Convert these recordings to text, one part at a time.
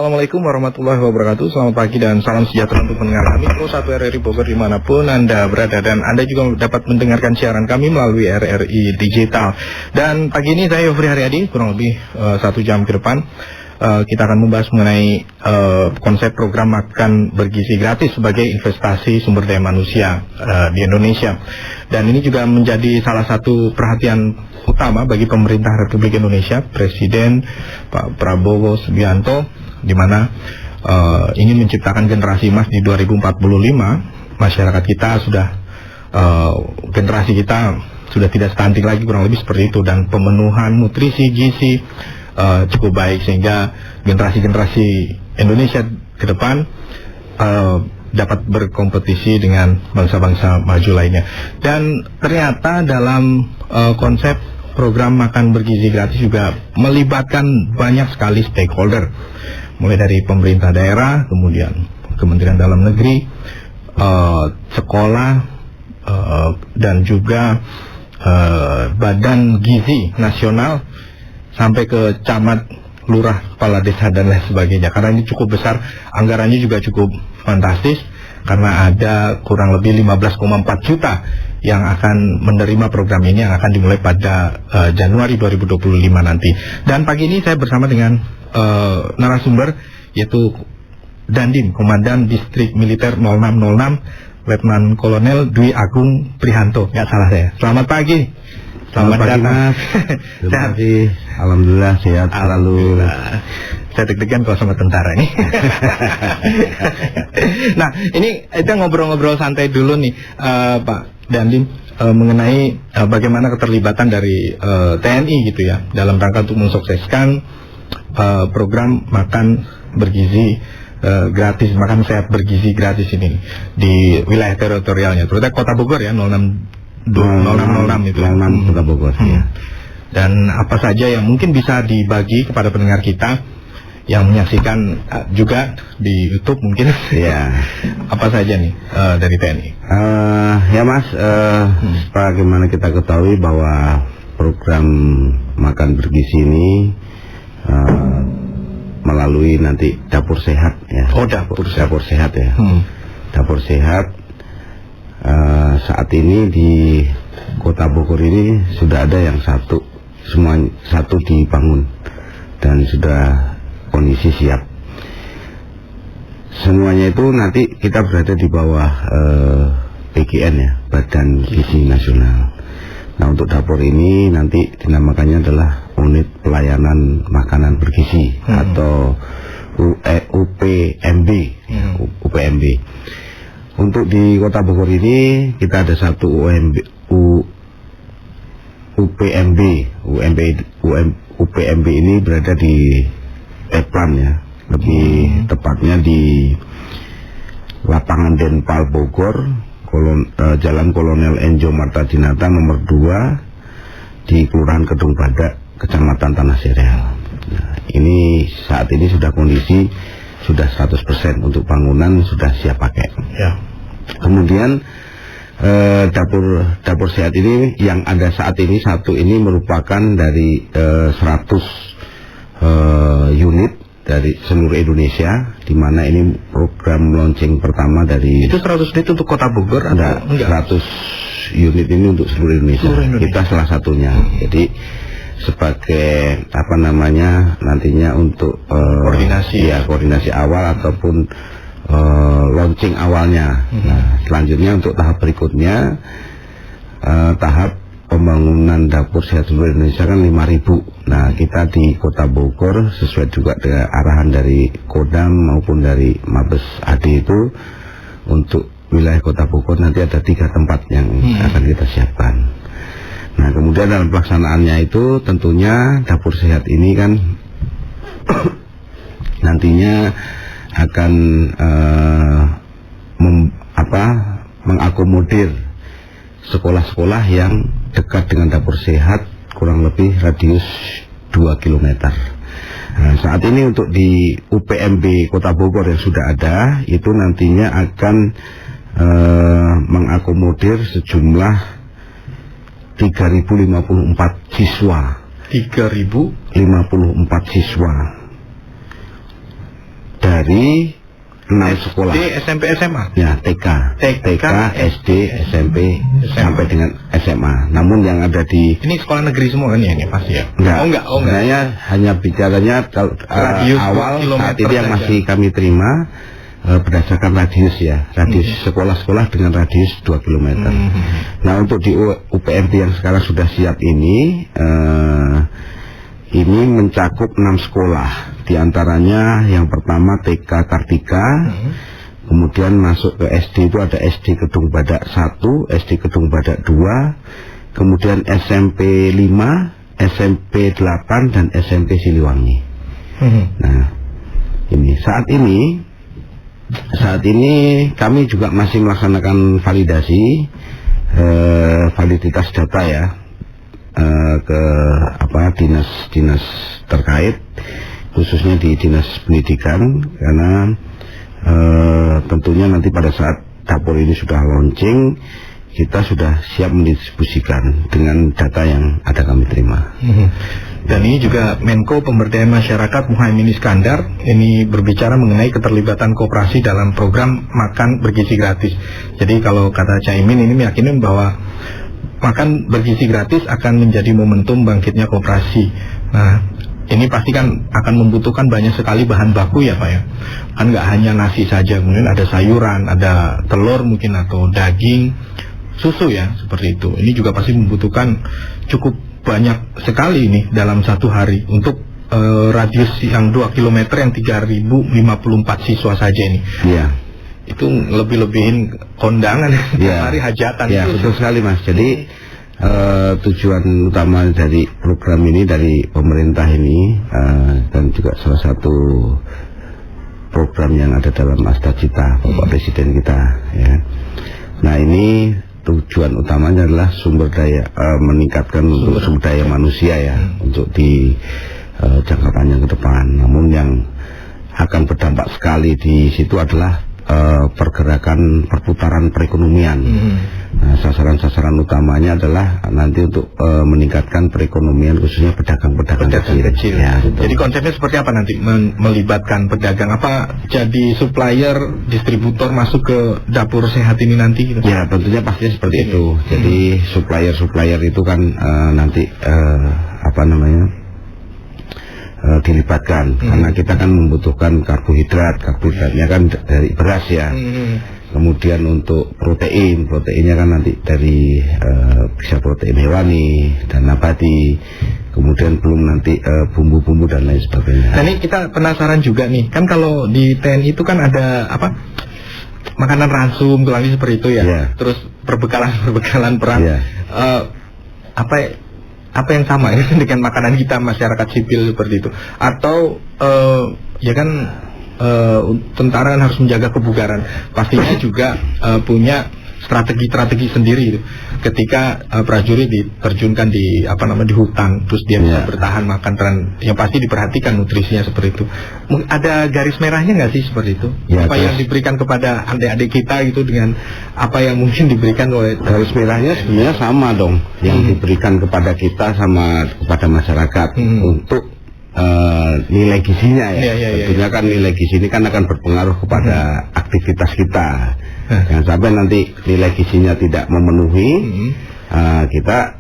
Assalamualaikum warahmatullahi wabarakatuh. Selamat pagi dan salam sejahtera untuk pendengar kami Pro 1 RRI Bogor dimanapun Anda berada. Dan Anda juga dapat mendengarkan siaran kami melalui RRI Digital. Dan pagi ini saya Yofri Haryadi, kurang lebih 1 jam ke depan kita akan membahas mengenai konsep program makan bergizi gratis sebagai investasi sumber daya manusia di Indonesia. Dan ini juga menjadi salah satu perhatian utama bagi pemerintah Republik Indonesia, Presiden Pak Prabowo Subianto, di mana ingin menciptakan generasi emas di 2045. Masyarakat kita sudah generasi kita sudah tidak stunting lagi, kurang lebih seperti itu, dan pemenuhan nutrisi gizi cukup baik sehingga generasi-generasi Indonesia ke depan dapat berkompetisi dengan bangsa-bangsa maju lainnya. Dan ternyata dalam konsep program makan bergizi gratis juga melibatkan banyak sekali stakeholder, mulai dari pemerintah daerah, kemudian Kementerian Dalam Negeri, sekolah, dan juga Badan Gizi Nasional, sampai ke camat, lurah, kepala desa, dan lain sebagainya. Karena ini cukup besar, anggarannya juga cukup fantastis, karena ada kurang lebih 15,4 juta yang akan menerima program ini, yang akan dimulai pada Januari 2025 nanti. Dan pagi ini saya bersama dengan narasumber, yaitu Dandim, Komandan Distrik Militer 0606, Letnan Kolonel Dwi Agung Prihanto. Nggak salah saya. Selamat pagi. Selamat pagi, Mas. Terima kasih. Alhamdulillah sehat selalu. Saya deg-degan kalau sama tentara nih. Nah, ini kita ngobrol-ngobrol santai dulu nih, Pak Dandim, mengenai bagaimana keterlibatan dari TNI gitu ya dalam rangka untuk mensukseskan program makan bergizi gratis, makan sehat bergizi gratis ini di wilayah teritorialnya, terutama Kota Bogor ya, 0606 itu. 06 Kota Bogor. Ya. Dan apa saja yang mungkin bisa dibagi kepada pendengar kita yang menyaksikan juga di YouTube mungkin. Ya. Apa saja nih dari TNI? Ya Mas, bagaimana kita ketahui bahwa program makan bergizi ini melalui nanti dapur sehat ya. Oh, dapur sehat ya. Dapur sehat saat ini di Kota Bogor ini sudah ada yang satu dibangun dan sudah kondisi siap. Semuanya itu nanti kita berada di bawah BGN ya, Badan Gizi Nasional. Nah, untuk dapur ini nanti dinamakannya adalah Unit Pelayanan Makanan Bergizi atau UPMB. UPMB. Untuk di Kota Bogor ini kita ada satu UPMB ini berada di Eplan ya, lebih tepatnya di Lapangan Denpal Bogor, Jalan Kolonel Enjo Marta Dinata nomor 2 di Kelurahan Kedung Badak, Kecamatan Tanah Sereal. Nah, ini saat ini sudah kondisi sudah 100% untuk bangunan sudah siap pakai. Ya. Kemudian dapur sehat ini yang ada saat ini satu ini merupakan dari 100 unit dari seluruh Indonesia, di mana ini program launching pertama dari. Itu 100 unit untuk Kota Bogor atau enggak? 100 unit ini untuk seluruh Indonesia. Kita salah satunya. Jadi sebagai apa namanya nantinya untuk koordinasi awal ataupun launching awalnya. Nah, selanjutnya untuk tahap berikutnya tahap pembangunan dapur sehat seluruh Indonesia kan 5.000. Nah, kita di Kota Bogor sesuai juga dengan arahan dari Kodam maupun dari Mabes AD itu, untuk wilayah Kota Bogor nanti ada 3 tempat yang akan kita siapkan. Nah, kemudian dalam pelaksanaannya itu tentunya dapur sehat ini kan nantinya akan mengakomodir sekolah-sekolah yang dekat dengan dapur sehat, kurang lebih radius 2 km. Nah, saat ini untuk di UPMB Kota Bogor yang sudah ada itu nantinya akan mengakomodir sejumlah 3.054 siswa. 3.054 siswa. dari 6 sekolah. SD, SMP, SMA? Ya, TK, SD, SMP, sampai dengan SMA. Namun yang ada di... Ini sekolah negeri semua kan ya ini pasti ya? Enggak. Sebenarnya hanya bicaranya awal saat ini yang masih kami terima berdasarkan radius ya. Radius sekolah-sekolah dengan radius 2 km. Nah, untuk di UPMB yang sekarang sudah siap ini mencakup 6 sekolah. Di antaranya yang pertama TK Kartika, kemudian masuk ke SD itu ada SD Kedung Badak 1, SD Kedung Badak 2, kemudian SMP 5, SMP 8, dan SMP Siliwangi. Nah, ini saat ini kami juga masih melaksanakan validasi validitas data ya ke dinas terkait, khususnya di dinas pendidikan, karena tentunya nanti pada saat dapur ini sudah launching, kita sudah siap mendistribusikan dengan data yang ada kami terima. Dan ini juga Menko Pemberdayaan Masyarakat Muhaimin Iskandar ini berbicara mengenai keterlibatan koperasi dalam program makan bergizi gratis. Jadi kalau kata Caimin ini meyakini bahwa makan bergizi gratis akan menjadi momentum bangkitnya koperasi. Nah, ini pasti kan akan membutuhkan banyak sekali bahan baku ya Pak ya. Kan nggak hanya nasi saja, kemudian ada sayuran, ada telur mungkin atau daging, susu ya, seperti itu. Ini juga pasti membutuhkan cukup banyak sekali ini dalam satu hari untuk radius yang 2 km yang 3054 siswa saja ini. Iya. Itu lebih-lebihin kondangan hari hajatan. Ya, betul sekali Mas. Jadi tujuan utama dari program ini dari pemerintah ini dan juga salah satu program yang ada dalam Asta Cita Bapak Presiden kita ya. Nah, ini tujuan utamanya adalah meningkatkan untuk sumber daya manusia ya, untuk di jangka panjang ke depan. Namun yang akan berdampak sekali di situ adalah pergerakan perputaran perekonomian. Nah, sasaran-sasaran utamanya adalah nanti untuk meningkatkan perekonomian khususnya pedagang-pedagang kecil. Ya, jadi konsepnya seperti apa nanti melibatkan pedagang? Apa jadi supplier, distributor masuk ke dapur sehat ini nanti? Gitu? Ya, tentunya pastinya seperti itu. Jadi supplier itu kan nanti dilibatkan karena kita kan membutuhkan karbohidratnya kan dari beras ya. Kemudian untuk proteinnya kan nanti dari bisa protein hewani dan nabati. Kemudian belum nanti bumbu-bumbu dan lain sebagainya. Nah, ini kita penasaran juga nih, kan kalau di TNI itu kan ada makanan ransum seperti itu ya. Terus perbekalan perang. Apa yang sama ya dengan makanan kita masyarakat sipil seperti itu? Atau ya kan tentara kan harus menjaga kebugaran, pastinya juga punya strategi sendiri itu. Ketika prajurit diterjunkan di di hutan, terus dia bisa bertahan makan, yang pasti diperhatikan nutrisinya seperti itu. Ada garis merahnya nggak sih seperti itu? Ya, apa yang diberikan kepada adik-adik kita gitu dengan apa yang mungkin diberikan oleh garis merahnya sebenarnya sama dong, yang diberikan kepada kita sama kepada masyarakat untuk nilai gizinya ya. Tentunya kan nilai gizi ini kan akan berpengaruh kepada aktivitas kita. Jangan sampai nanti nilai gizinya tidak memenuhi, kita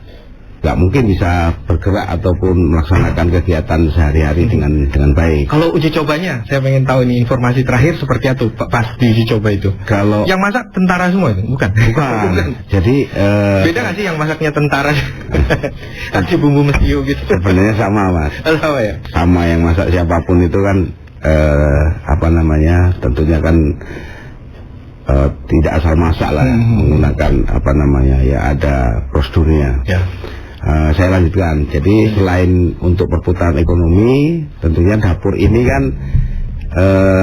nggak mungkin bisa bergerak ataupun melaksanakan kegiatan sehari-hari dengan baik. Kalau uji cobanya, saya pengen tahu ini informasi terakhir seperti itu pas di uji coba itu. Kalau yang masak tentara semua itu, bukan. Jadi beda nggak sih yang masaknya tentara? Kasih bumbu mesiu gitu. Sebenarnya sama Mas. Sama ya. Sama, yang masak siapapun itu kan tentunya kan tidak asal masak lah, menggunakan ya ada prosedurnya. Saya lanjutkan. Jadi selain untuk perputaran ekonomi, tentunya dapur ini kan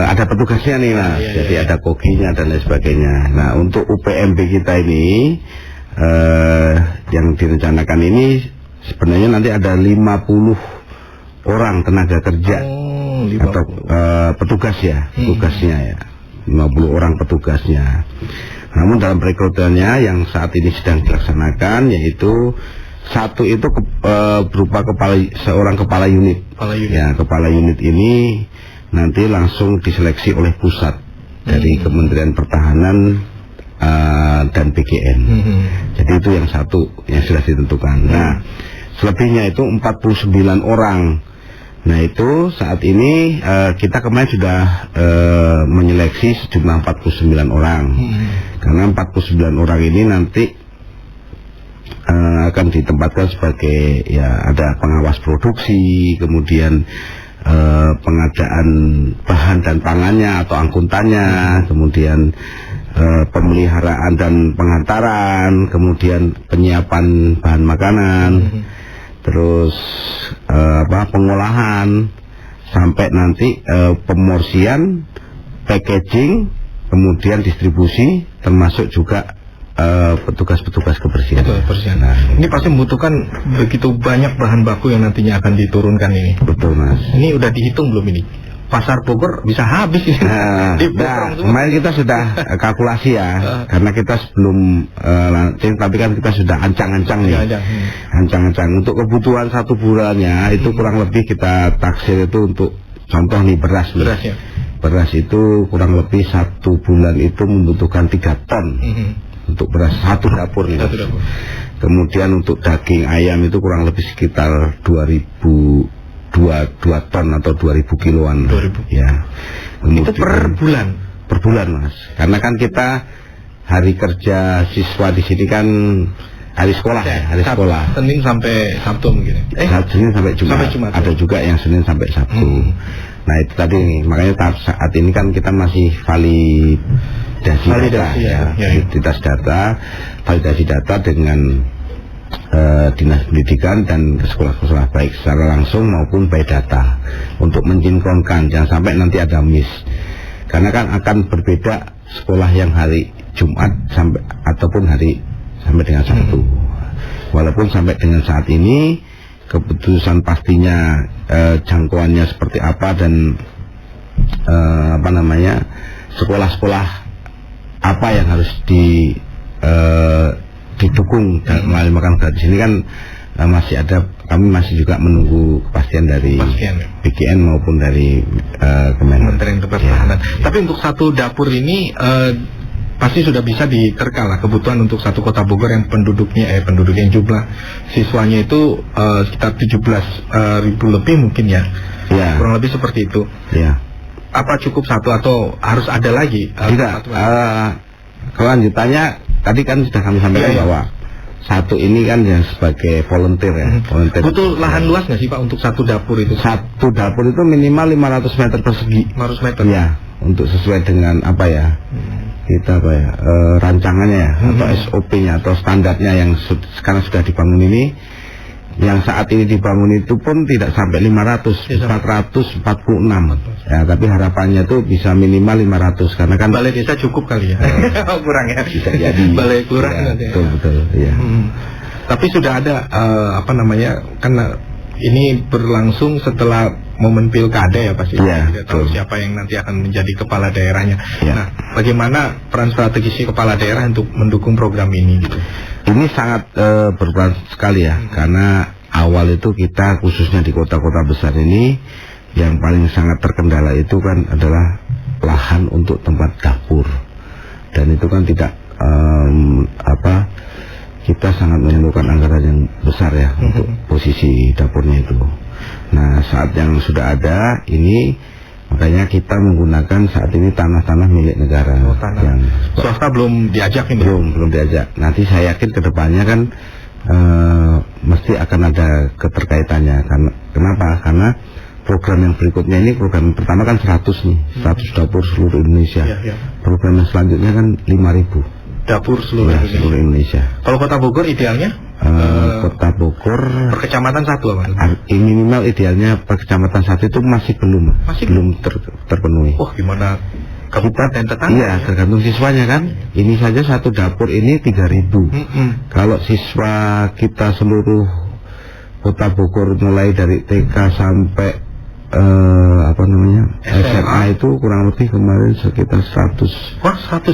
ada petugasnya nih Mas. Jadi ada kokinya dan lain sebagainya. Nah, untuk UPMB kita ini yang direncanakan ini sebenarnya nanti ada 50 orang tenaga kerja atau petugas ya, tugasnya ya. 50 orang petugasnya. Namun dalam perekrutannya yang saat ini sedang dilaksanakan, yaitu satu itu berupa seorang kepala unit. Ya, kepala unit ini nanti langsung diseleksi oleh pusat dari Kementerian Pertahanan dan BGN. Jadi itu yang satu yang sudah ditentukan. Nah, selebihnya itu 49 orang. Nah, itu saat ini kita kemarin sudah menyeleksi sejumlah 49 orang. Karena 49 orang ini nanti akan ditempatkan sebagai ya ada pengawas produksi, kemudian pengadaan bahan dan pangannya atau angkutannya, kemudian pemeliharaan dan pengantaran, kemudian penyiapan bahan makanan, terus pengolahan, sampai nanti pemorsian, packaging, kemudian distribusi, termasuk juga petugas-petugas kebersihan. Nah, ini pasti membutuhkan begitu banyak bahan baku yang nantinya akan diturunkan ini. Betul, Mas. Ini udah dihitung belum ini? Pasar Bogor bisa habis ini. Kemarin kita sudah kalkulasi ya, karena kita sebelum launching, tapi kan kita sudah ancang-ancang nih. Ancang-ancang untuk kebutuhan 1 bulannya itu kurang lebih kita taksir itu untuk contoh nih beras nih. Beras, ya. Beras itu kurang lebih 1 bulan itu membutuhkan 3 ton. Untuk beras 1 dapur nih. Kemudian untuk daging ayam itu kurang lebih sekitar 2 ton atau 2000 kiloan. 2000. Ya. Kemudian, itu per bulan. Per bulan, Mas. Karena kan kita hari kerja siswa di sini kan hari sekolah ya, hari sekolah. Senin sampai Sabtu mungkin. Senin sampai Jumat. Ada juga yang Senin sampai Sabtu. Nah, itu tadi makanya saat ini kan kita masih validasi data dengan Dinas Pendidikan dan sekolah-sekolah baik secara langsung maupun by data untuk mensinkronkan, jangan sampai nanti ada miss. Karena kan akan berbeda sekolah yang hari Jumat ataupun hari sampai dengan Sabtu. Walaupun sampai dengan saat ini keputusan pastinya jangkauannya seperti apa dan sekolah-sekolah apa yang harus didukung melalui makan gratis ini kan kami masih juga menunggu kepastian dari BGN maupun dari Kementerian Pertahanan. Tapi untuk 1 dapur ini pasti sudah bisa diterka lah kebutuhan untuk 1 kota Bogor yang penduduknya jumlah siswanya itu sekitar 17.000 lebih mungkin ya. Kurang lebih seperti itu. Apa cukup 1 atau harus ada lagi? Tidak. Kelanjutannya tadi kan sudah kami sampaikan bahwa 1 ini kan yang sebagai volunteer ya. Butuh lahan luas nggak sih Pak untuk 1 dapur itu? 1 dapur itu minimal 500 meter persegi. 500 meter. Ya, untuk sesuai dengan rancangannya ya, atau SOP-nya atau standarnya yang sekarang sudah dibangun ini. Yang saat ini dibangun itu pun tidak sampai 500, 446 ya, tapi harapannya tuh bisa minimal 500 karena kan balai desa cukup kali ya. Kurang ya, bisa jadi balai kelurahan ya, betul ya. Tapi sudah ada karena ini berlangsung setelah momen pilkada ya pasti tidak tahu siapa yang nanti akan menjadi kepala daerahnya. Nah, bagaimana peran strategisnya kepala daerah untuk mendukung program ini gitu? Ini sangat berperan sekali ya, karena awal itu kita khususnya di kota-kota besar ini yang paling sangat terkendala itu kan adalah lahan untuk tempat dapur, dan itu kan tidak kita sangat memerlukan anggaran yang besar ya untuk posisi dapurnya itu. Nah, saat yang sudah ada ini makanya kita menggunakan saat ini tanah-tanah milik negara. Yang swasta belum diajak ini. Belum diajak. Nanti saya yakin kedepannya kan mesti akan ada keterkaitannya. Kenapa? Karena program yang berikutnya ini, program pertama kan 100 nih, 100 dapur seluruh Indonesia. Program yang selanjutnya kan 5.000 dapur seluruh Indonesia. Kalau kota Bogor idealnya? Kota Bogor per kecamatan 1 apa? Minimal idealnya per kecamatan 1 itu masih belum terpenuhi. Gimana kabupaten tetangga? Iya, tergantung siswanya kan. Ini saja 1 dapur ini 3.000. Kalau siswa kita seluruh kota Bogor mulai dari TK sampai SMA itu kurang lebih kemarin sekitar 150.000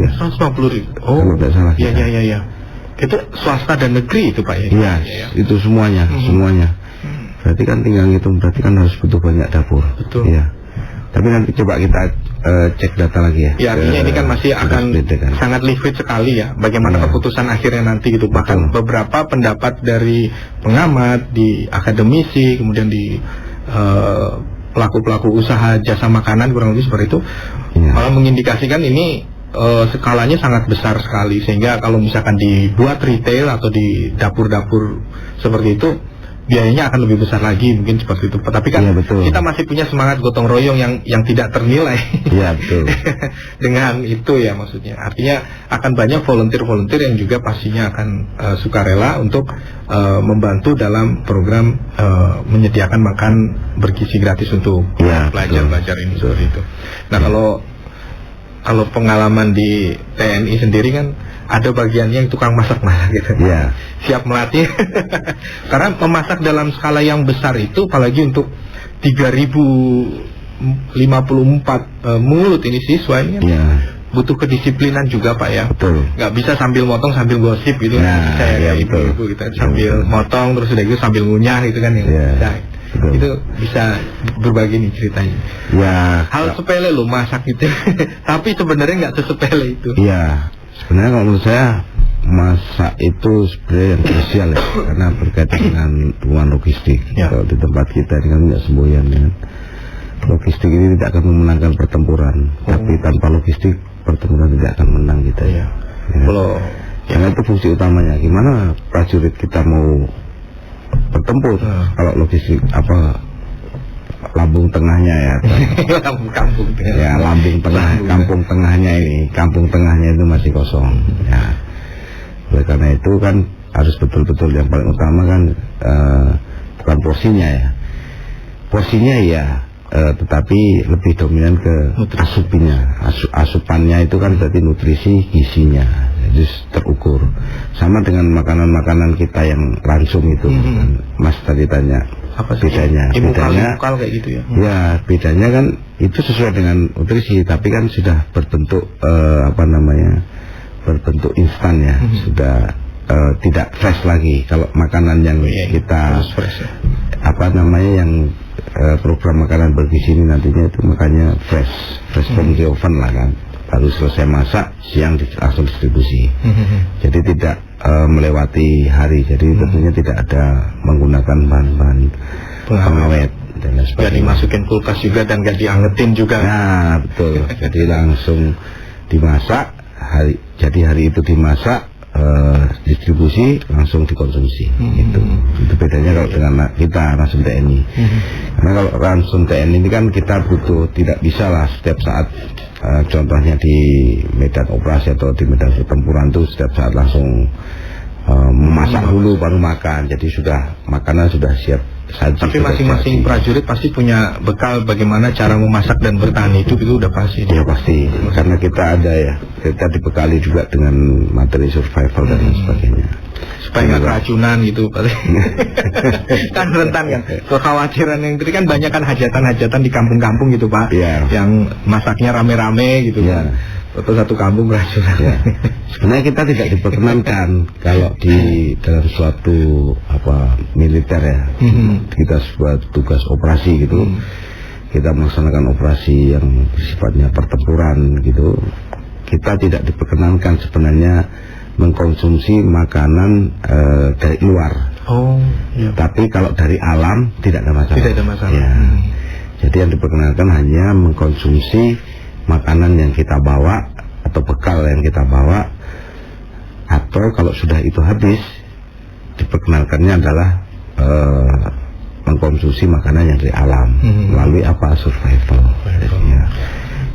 ya. 150.000. Kalau tidak salah. Iya. Itu swasta dan negeri itu Pak ya? Iya, itu semuanya. Berarti kan tinggal ngitung, berarti kan harus butuh banyak dapur. Betul. Iya. Tapi nanti coba kita cek data lagi ya. Ya, artinya ini kan masih akan sangat liquid sekali ya. Bagaimana keputusan akhirnya nanti gitu. Bahkan beberapa pendapat dari pengamat, di akademisi, kemudian di pelaku-pelaku usaha jasa makanan kurang lebih seperti itu, malah mengindikasikan ini skalanya sangat besar sekali, sehingga kalau misalkan dibuat retail atau di dapur-dapur seperti itu, biayanya akan lebih besar lagi, mungkin seperti itu. Tapi kan kita masih punya semangat gotong royong yang tidak ternilai. Iya, betul. Dengan itu ya, maksudnya artinya akan banyak volunteer yang juga pastinya akan sukarela untuk membantu dalam program menyediakan makan bergizi gratis untuk pelajar-pelajar ini seperti itu. Nah, kalau pengalaman di TNI sendiri kan ada bagiannya yang tukang masak gitu. Siap melatih. Karena memasak dalam skala yang besar itu, apalagi untuk 3054 mulut ini siswa ini kan butuh kedisiplinan juga Pak ya. Betul. Nggak bisa sambil motong sambil gosip gitu. Ibu-ibu kita sambil motong terus udah gitu sambil ngunyah gitu kan yang itu bisa berbagi nih ceritanya. Hal sepele loh masak gitu. Tapi sebenarnya nggak sesepele itu. Sebenarnya kalau menurut saya masak itu sebenarnya yang krusial ya, karena berkaitan dengan hubungan logistik. Kalau di tempat kita ini kan tidak semboyan ya. Logistik ini tidak akan memenangkan pertempuran, tapi tanpa logistik pertempuran tidak akan menang kita ya. Karena itu fungsi utamanya. Gimana prajurit kita mau bertempur kalau logistik lambung tengahnya ya. Kampung ya, lambung tengah, kampung tengahnya itu masih kosong ya. Oleh karena itu kan harus betul-betul yang paling utama kan bukan porsinya ya. Porsinya tetapi lebih dominan ke asupannya itu kan berarti nutrisi gizinya. Jadi terukur. Sama dengan makanan-makanan kita yang langsung itu. Mas tadi tanya apa sih bedanya kayak gitu ya. Bedanya kan itu sesuai dengan nutrisi, tapi kan sudah berbentuk berbentuk instan ya. Sudah tidak fresh lagi. Kalau makanan yang kita yang program makanan bergizi ini nantinya itu makanya fresh from the oven lah kan. Baru selesai masak, siang langsung distribusi. Jadi tidak melewati hari. Jadi tentunya tidak ada menggunakan bahan-bahan pengawet dan lain sebagainya. Jadi masukin kulkas juga dan gak diangetin juga. Nah, betul. Jadi langsung dimasak. Jadi hari itu dimasak, distribusi, langsung dikonsumsi. Itu bedanya kalau dengan kita langsung TNI. Karena kalau langsung TNI ini kan kita butuh, tidak bisa lah setiap saat. Contohnya di medan operasi atau di medan pertempuran itu setiap saat langsung memasak dulu baru makan. Jadi makanan sudah siap saji. Tapi masing-masing prajurit pasti punya bekal bagaimana cara memasak dan bertahan hidup, itu udah pasti. Ya pasti, karena kita kita dibekali juga dengan materi survival dan sebagainya. Supaya nggak keracunan gitu kan rentan kan. Kekhawatiran yang tadi kan banyak kan hajatan-hajatan di kampung-kampung gitu Pak. Yang masaknya rame-rame gitu kan. Atau satu kampung keracunan. Sebenarnya kita tidak diperkenankan kalau di dalam suatu militer ya. Kita sebuah tugas operasi gitu. Kita melaksanakan operasi yang sifatnya pertempuran gitu. Kita tidak diperkenankan sebenarnya mengkonsumsi makanan dari luar. Tapi kalau dari alam tidak ada masalah. Jadi yang diperkenalkan hanya mengkonsumsi makanan yang kita bawa atau bekal yang kita bawa, atau kalau sudah itu habis diperkenalkannya adalah mengkonsumsi makanan yang dari alam melalui survival.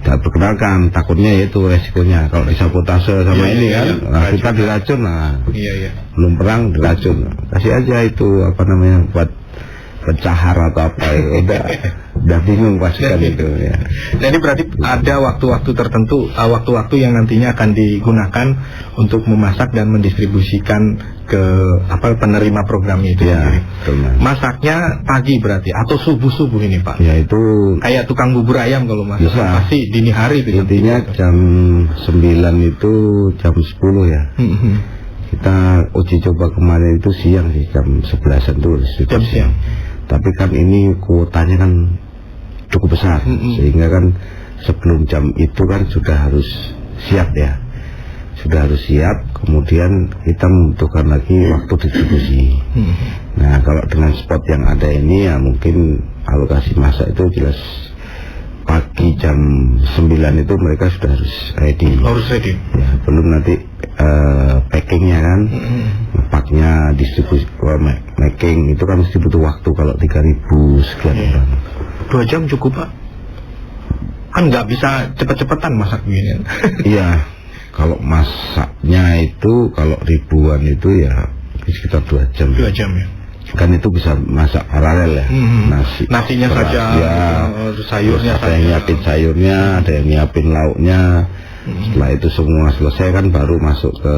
Tidak perkenalkan, takutnya itu resikonya kalau disabotase sama ini kan. Kita diracun belum perang diracun, kasih aja itu buat pencahar atau apa udah bingung pasukan itu ya. Jadi berarti ada waktu-waktu tertentu, waktu-waktu yang nantinya akan digunakan untuk memasak dan mendistribusikan ke penerima programnya itu sendiri. Masaknya pagi berarti atau subuh-subuh ini Pak? Ya itu kayak tukang bubur ayam kalau masak pasti dini hari itu. Intinya jam 9 itu jam 10 ya. Kita uji coba kemarin itu siang sih, jam 11-an tuh. Jam siang. Tapi kan ini kuotanya kan cukup besar, sehingga kan sebelum jam itu kan sudah harus siap ya. Sudah harus siap, kemudian kita membutuhkan lagi waktu distribusi. Nah, kalau dengan spot yang ada ini ya mungkin alokasi masak itu jelas pagi jam 9 itu mereka sudah harus ready. Ya, belum nanti packingnya kan, paknya distribusi, making itu kan mesti butuh waktu kalau 3.000 sekian orang. 2 jam cukup Pak? Kan nggak bisa cepet-cepetan masak begini. Iya, kalau masaknya itu kalau ribuan itu ya sekitar 2 jam. 2 jam ya. Kan itu bisa masak paralel ya. Nasinya saja, ya, sayurnya ada yang nyiapin sayurnya, ada yang nyiapin lauknya. Setelah itu semua selesai kan baru masuk ke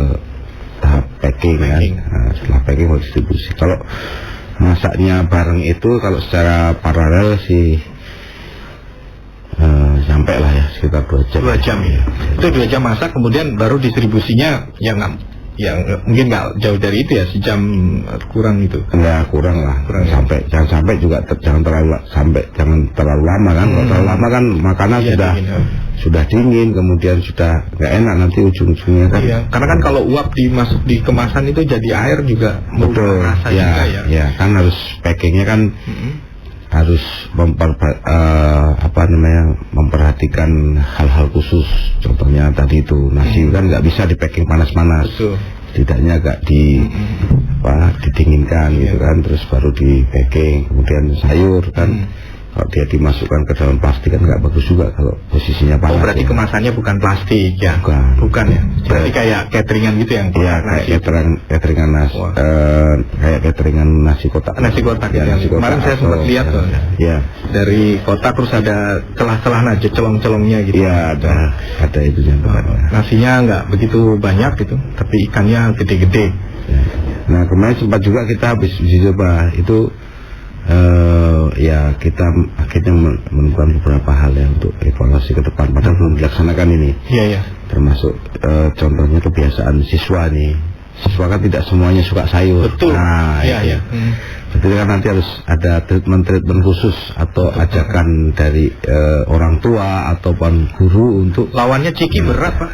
tahap packing. Kan. Nah, setelah packing baru distribusi. Kalau masaknya bareng itu kalau secara paralel sih sampai lah ya sekitar 2 jam. 2 jam ya. Itu 2 jam masak, kemudian baru distribusinya yang mungkin nggak jauh dari itu ya, sejam kurang itu. Enggak, kurang lah. Jangan sampai juga jangan terlalu lama kan. Kalau terlalu lama kan makanan sudah dingin, kemudian sudah nggak enak nanti ujung-ujungnya kan. Iya, karena kan kalau uap dimasuk di kemasan itu jadi air juga merubah rasa juga ya. Ya, kan harus packingnya kan harus memperhatikan hal-hal khusus. Contohnya tadi itu nasi kan nggak bisa di packing panas-panas. Setidaknya agak didinginkan gitu kan, terus baru di packing. Kemudian sayur kan kalau dia dimasukkan ke dalam plastik kan nggak bagus juga kalau posisinya panas. Oh, berarti kemasannya bukan plastik ya? Bukan ya? Berarti kayak cateringan gitu yang iya, kayak cateringan nasi, kayak cateringan nasi kotak. Nasi kotak ya. Kemarin saya sempat lihat tuh. Ya. Dari kotak terus ada celah-celah aja, celong-celongnya gitu. Iya, ada itu nasinya nggak begitu banyak gitu, tapi ikannya gede-gede. Ya. Nah, kemarin sempat juga kita habis coba itu. Ya kita akhirnya menemukan beberapa hal ya untuk evaluasi ke depan, padahal belum dilaksanakan ini. Iya. Termasuk contohnya kebiasaan siswa nih. Siswa kan tidak semuanya suka sayur. Betul. Nah, iya. Jadi kan nanti harus ada treatment khusus atau ajakan dari orang tua ataupun guru untuk lawannya Ciki berat Pak.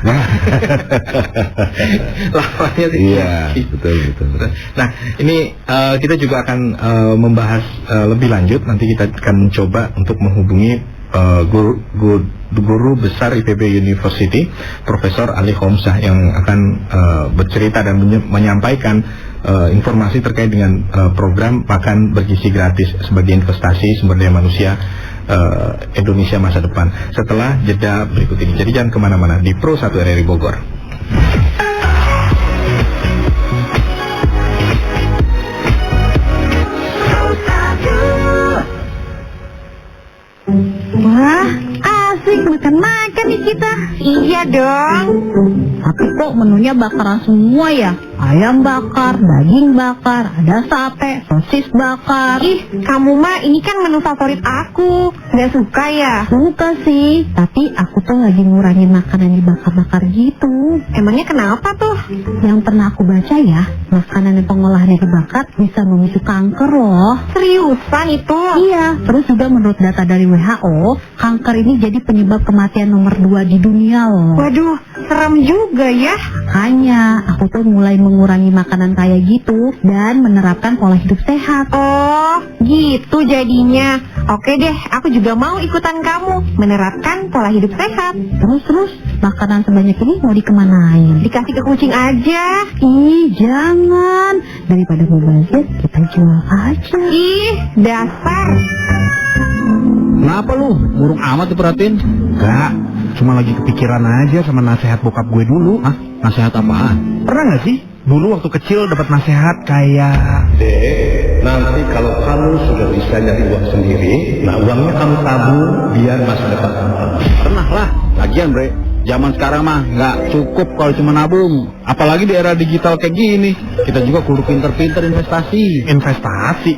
Lawannya Ciki. Iya, betul. Nah, ini kita juga akan membahas lebih lanjut. Nanti kita akan mencoba untuk menghubungi guru besar IPB University, Profesor Ali Khomsah, yang akan bercerita dan menyampaikan informasi terkait dengan program makan bergizi gratis sebagai investasi sumber daya manusia Indonesia masa depan. Setelah jeda berikut ini. Jadi jangan kemana-mana di Pro 1 RRI Bogor. Wah, asik makan-makan nih kita. Iya dong. Tapi kok menunya bakaran semua ya? Ayam bakar, daging bakar, ada sate, sosis bakar. Ih, kamu mah ini kan menu favorit aku. Gak suka ya? Suka sih, tapi aku tuh lagi ngurangin makanan dibakar-bakar gitu. Emangnya kenapa tuh? Yang pernah aku baca ya, makanan yang pengolahannya dibakar bisa memicu kanker loh. Seriusan itu? Iya, terus juga menurut data dari WHO, kanker ini jadi penyebab kematian nomor 2 di dunia loh. Waduh, serem juga ya. Hanya aku tuh mulai mengurangi makanan kayak gitu dan menerapkan pola hidup sehat. Oh, gitu jadinya. Oke deh, aku juga mau ikutan kamu menerapkan pola hidup sehat. Terus makanan sebanyak ini mau dikemanain? Dikasih ke kucing aja. Ih, jangan. Daripada mubazir, kita jual aja. Ih, dasar. Kenapa lu? Burung amat diperhatiin? Enggak, cuma lagi kepikiran aja sama nasihat bokap gue dulu. Nasihat apaan? Pernah gak sih? Dulu waktu kecil dapat nasihat kayak, Dek, nanti kalau kamu sudah bisa nyari uang sendiri, nah uangnya kamu tabung biar masa depan kamu. pernah lah. Lagian bre, zaman sekarang mah nggak cukup kalau cuma nabung. Apalagi di era digital kayak gini. Kita juga kudu pinter-pinter investasi. Investasi?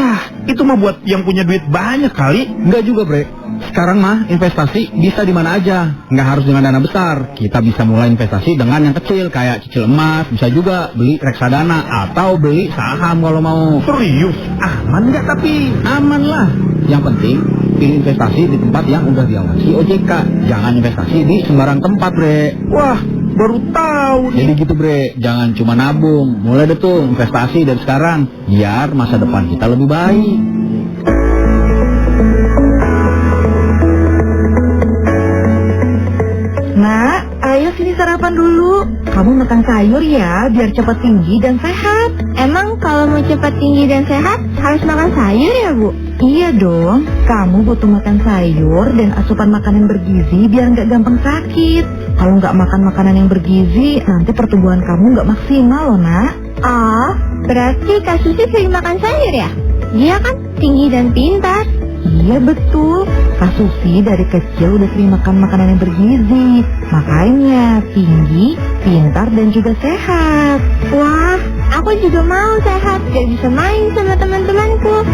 Yah, itu mah buat yang punya duit banyak kali. Enggak juga, Bre. Sekarang mah investasi bisa di mana aja. Nggak harus dengan dana besar. Kita bisa mulai investasi dengan yang kecil, kayak cicil emas. Bisa juga beli reksadana atau beli saham kalau mau. Serius? Aman nggak tapi? Aman lah. Yang penting pilih investasi di tempat yang udah diawasi OJK. Jangan investasi di sembarang tempat, Bre. Wah, baru tahu nih. Jadi gitu, Bre. Jangan cuma nabung. Mulai deh tuh investasi dari sekarang. Biar masa depan kita lebih baik. Nak, ayo sini sarapan dulu. Kamu makan sayur ya, biar cepat tinggi dan sehat. Emang kalau mau cepat tinggi dan sehat harus makan sayur ya, Bu? Iya dong, kamu butuh makan sayur dan asupan makanan bergizi biar nggak gampang sakit. Kalau nggak makan makanan yang bergizi, nanti pertumbuhan kamu nggak maksimal loh, Nak. Oh, berarti Kak Susi sering makan sayur ya? Dia kan tinggi dan pintar. Iya betul, Kak Susi dari kecil udah sering makan makanan yang bergizi. Makanya tinggi, pintar dan juga sehat. Wah, aku juga mau sehat, biar bisa main sama teman-temanku.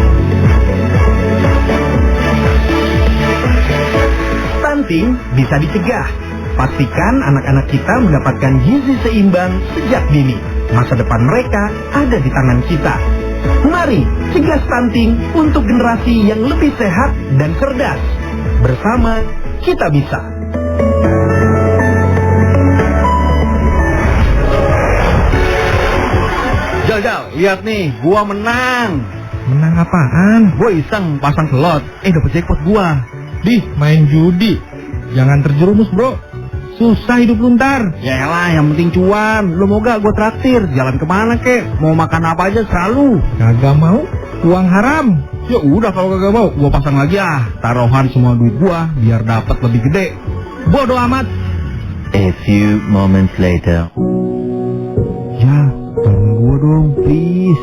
Stunting bisa dicegah. Pastikan anak-anak kita mendapatkan gizi seimbang sejak dini. Masa depan mereka ada di tangan kita. Mari cegah stunting untuk generasi yang lebih sehat dan cerdas. Bersama kita bisa. Jal, lihat nih, gua menang. Menang apaan? Gua iseng pasang slot, dapet jackpot gua. Dih, main judi. Jangan terjerumus, bro. Susah hidup lu ntar. Yaelah, yang penting cuan. Lu mau gak gua traktir? Jalan kemana kek? Mau makan apa aja selalu. Kagak mau? Uang haram. Ya udah kalau kagak mau, gua pasang lagi ah. Taruhan semua duit gua biar dapat lebih gede. Bodoh amat. A few moments later. Ya, tolong gua dong, please.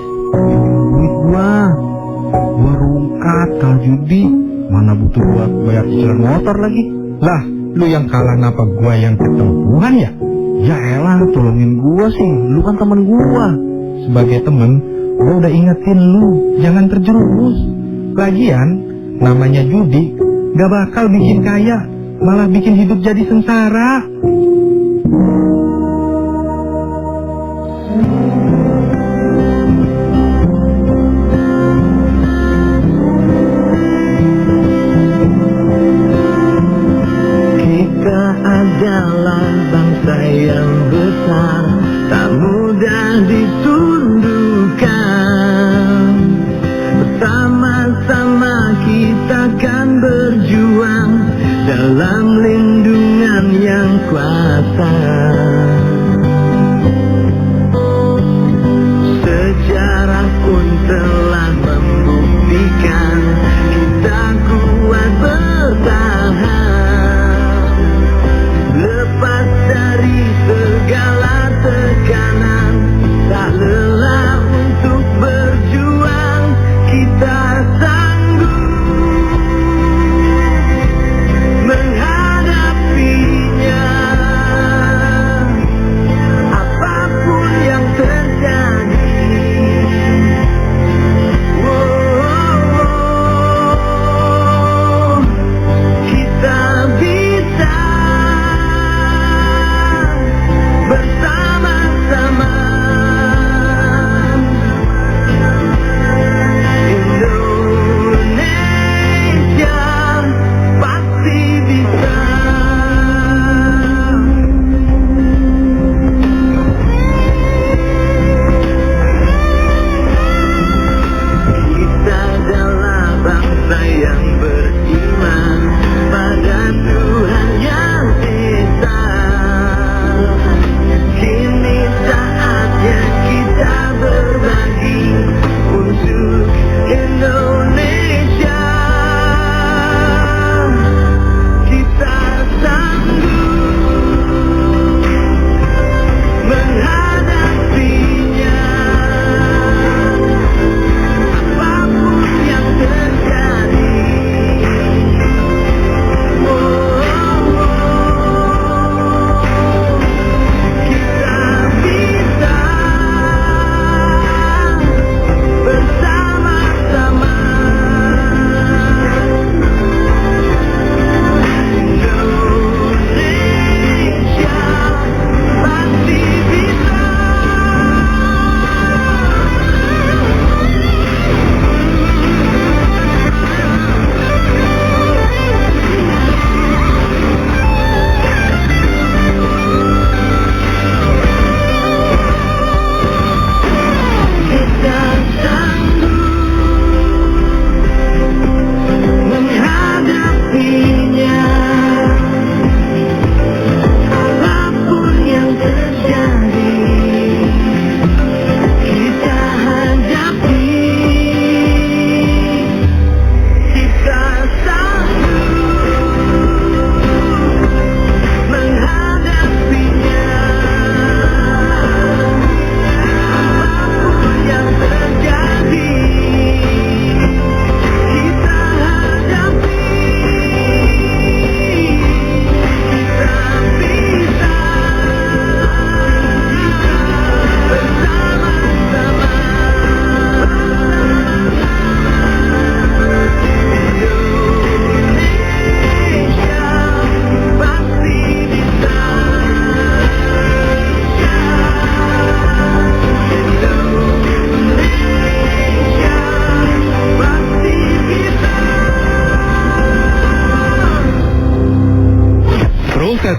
Duit gua. Gua rungkat kalau judi. Mana butuh buat bayar cicilan motor lagi. Lah, lu yang kalah napa gua yang ketempuhan ya? Ya elah, tolongin gua sih. Lu kan temen gua. Sebagai temen, gua udah ingetin lu, jangan terjerumus. Lagian, namanya judi, gak bakal bikin kaya, malah bikin hidup jadi sengsara. Kita adalah bangsa yang besar, tak mudah ditundukkan. Bersama-sama kita kan berjuang dalam lindungan yang kuasa. Sejarah pun telah membuktikan kita kuat bertahan, lepas dari segala tekanan, tak lelah untuk berjuang, kita sanggup menghadapinya.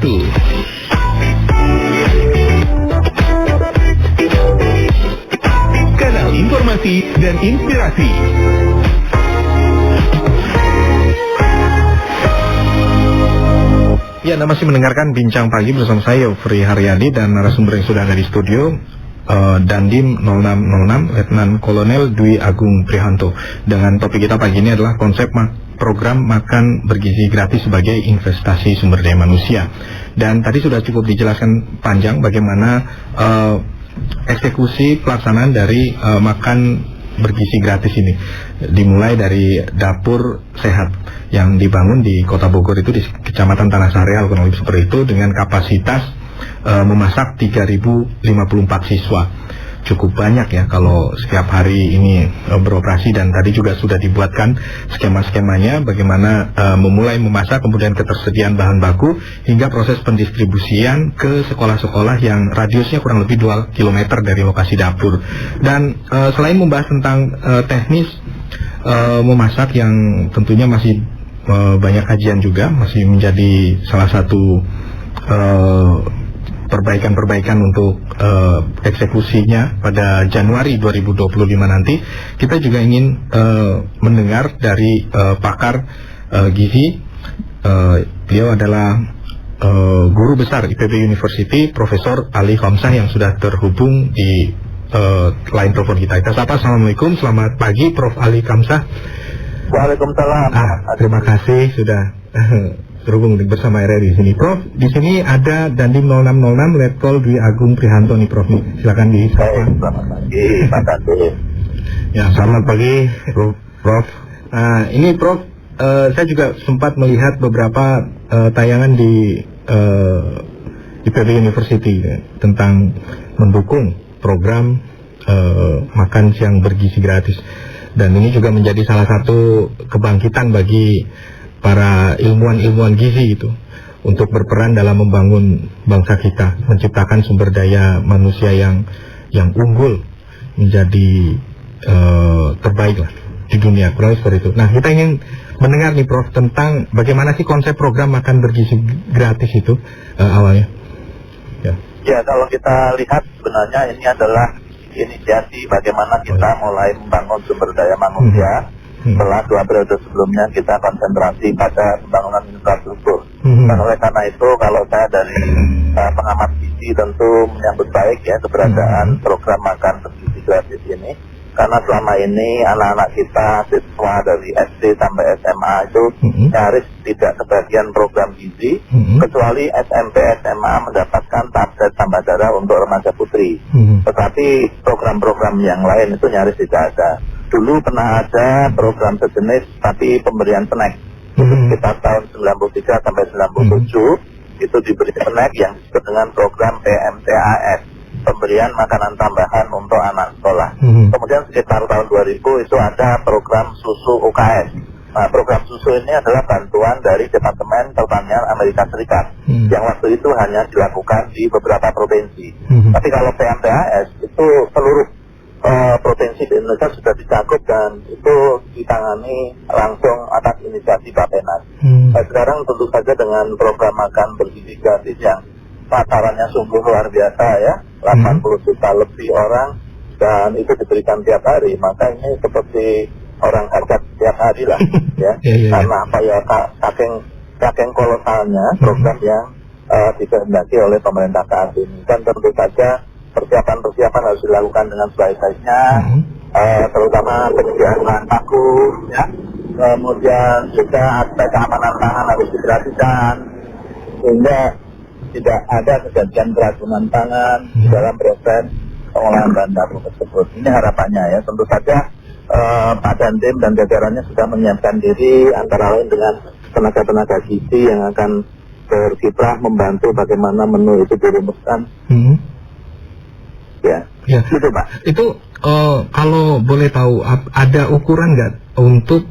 Kanal informasi dan inspirasi. Ya, Anda masih mendengarkan Bincang Pagi bersama saya, Yofri Haryadi, dan narasumber yang sudah ada di studio, Dandim 0606, Letnan Kolonel Dwi Agung Prihanto. Dengan topik kita pagi ini adalah konsep program makan bergizi gratis sebagai investasi sumber daya manusia. Dan tadi sudah cukup dijelaskan panjang bagaimana eksekusi pelaksanaan dari makan bergizi gratis ini, dimulai dari dapur sehat yang dibangun di Kota Bogor itu di Kecamatan Tanah Sareal, kurang lebih seperti itu, dengan kapasitas memasak 3.054 siswa. Cukup banyak ya kalau setiap hari ini beroperasi, dan tadi juga sudah dibuatkan skema-skemanya bagaimana memulai memasak, kemudian ketersediaan bahan baku hingga proses pendistribusian ke sekolah-sekolah yang radiusnya kurang lebih 2 km dari lokasi dapur. Dan selain membahas tentang teknis memasak yang tentunya masih banyak kajian juga, masih menjadi salah satu perbaikan-perbaikan untuk eksekusinya pada Januari 2025 nanti. Kita juga ingin mendengar dari pakar gizi. Beliau adalah guru besar IPB University, Profesor Ali Khamsah, yang sudah terhubung di line telepon kita. Kita sapa. Assalamualaikum, selamat pagi Prof. Ali Khamsah. Waalaikumsalam. Terima kasih sudah terhubung bersama RRI di sini, Prof. Di sini ada Dandim 0606, Letkol Dwi Agung Prihanto nih, Prof. Silakan disapa. Selamat pagi, Pak Kasih. Ya, selamat pagi, Prof. Nah, ini Prof, saya juga sempat melihat beberapa tayangan di IPB University tentang mendukung program makan siang bergizi gratis. Dan ini juga menjadi salah satu kebangkitan bagi para ilmuwan gizi itu untuk berperan dalam membangun bangsa kita, menciptakan sumber daya manusia yang unggul, menjadi terbaik lah di dunia, kurang seperti itu. Nah, kita ingin mendengar nih Prof tentang bagaimana sih konsep program makan bergizi gratis itu awalnya. Ya, kalau kita lihat sebenarnya ini adalah inisiasi bagaimana kita mulai membangun sumber daya manusia. Setelah 2 periode sebelumnya kita konsentrasi pada pembangunan infrastruktur. Dan oleh karena itu kalau saya dari pengamat gizi tentu menyambut baik ya keberadaan program makan bergizi gratis ini. Karena selama ini anak-anak kita, siswa dari SD sampai SMA itu nyaris tidak kebagian program gizi, kecuali SMP, SMA mendapatkan tablet tambah darah untuk remaja putri. Tetapi program-program yang lain itu nyaris tidak ada. Dulu pernah ada program sejenis tapi pemberian snack. Itu sekitar tahun 93 sampai 97 itu diberi snack yang disebut dengan program PMTAS, pemberian makanan tambahan untuk anak sekolah. Kemudian sekitar tahun 2000 itu ada program susu UKS. Nah, program susu ini adalah bantuan dari Departemen Pertanian Amerika Serikat yang waktu itu hanya dilakukan di beberapa provinsi. Tapi kalau PMTAS itu seluruh provinsi di Indonesia sudah dicakup dan itu ditangani langsung atas inisiasi Bappenas. Sekarang tentu saja dengan program makan bergizi gratis yang sasarannya sungguh luar biasa ya, 80 juta lebih orang, dan itu diberikan tiap hari, maka ini seperti orang hajat tiap hari lah ya. Karena apa ya, saking kolosalnya program yang dikehendaki oleh pemerintah saat ini. Dan tentu saja persiapan harus dilakukan dengan sebaik-baiknya, terutama penyediaan bahan baku, ya. Kemudian juga aspek keamanan pangan harus diperhatikan, sehingga tidak ada kejadian keracunan pangan dalam proses pengolahan bahan baku tersebut. Ini harapannya ya. Tentu saja Pak Dandim dan jajarannya sudah menyiapkan diri, antara lain dengan tenaga-tenaga gizi yang akan berkiprah membantu bagaimana menu itu dirumuskan. Ya, gitu Pak. Itu kalau boleh tahu ada ukuran nggak untuk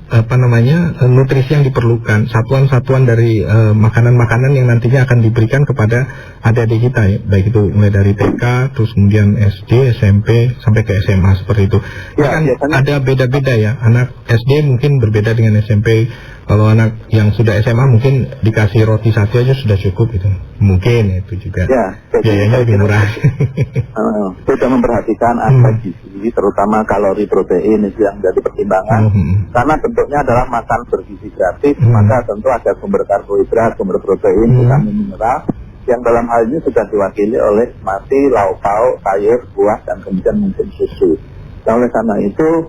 nutrisi yang diperlukan, satuan-satuan dari makanan-makanan yang nantinya akan diberikan kepada adik-adik kita ya, baik itu mulai dari TK terus kemudian SD, SMP sampai ke SMA seperti itu. Ya, kan ada beda-beda ya, anak SD mungkin berbeda dengan SMP Kalau anak yang sudah SMA mungkin dikasih roti satu aja sudah cukup itu. Mungkin itu juga biayanya lebih murah. Sudah memperhatikan aspek gizi, terutama kalori, protein itu yang jadi pertimbangan. Karena bentuknya adalah makan bergizi gratis, maka tentu ada sumber karbohidrat, sumber protein, vitamin, mineral, yang dalam hal ini sudah diwakili oleh mati, lauk pauk, sayur, buah, dan kemudian mungkin susu. Nah, oleh karena itu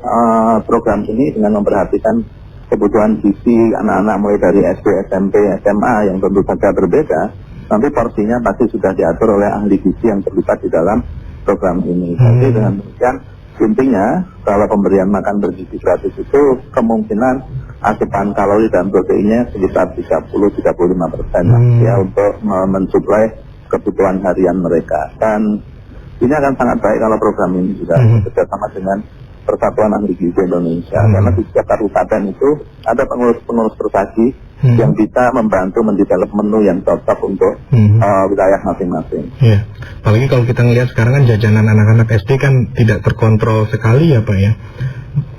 program ini dengan memperhatikan kebutuhan gizi anak-anak mulai dari SD, SMP, SMA yang tentu saja berbeda, nanti porsinya pasti sudah diatur oleh ahli gizi yang terlibat di dalam program ini. Jadi dengan demikian intinya kalau pemberian makan bergizi gratis itu kemungkinan asupan kalori dan proteinnya sekitar 30-35% ya untuk mensuplai kebutuhan harian mereka. Dan ini akan sangat baik kalau program ini juga bekerjasama dengan Persatuan Ahli Gizi Indonesia, karena di setiap kabupaten itu ada pengurus-pengurus persagi yang bisa membantu mendevelop menu yang cocok untuk wilayah masing-masing. Iya, apalagi kalau kita ngelihat sekarang kan jajanan anak-anak SD kan tidak terkontrol sekali ya Pak ya.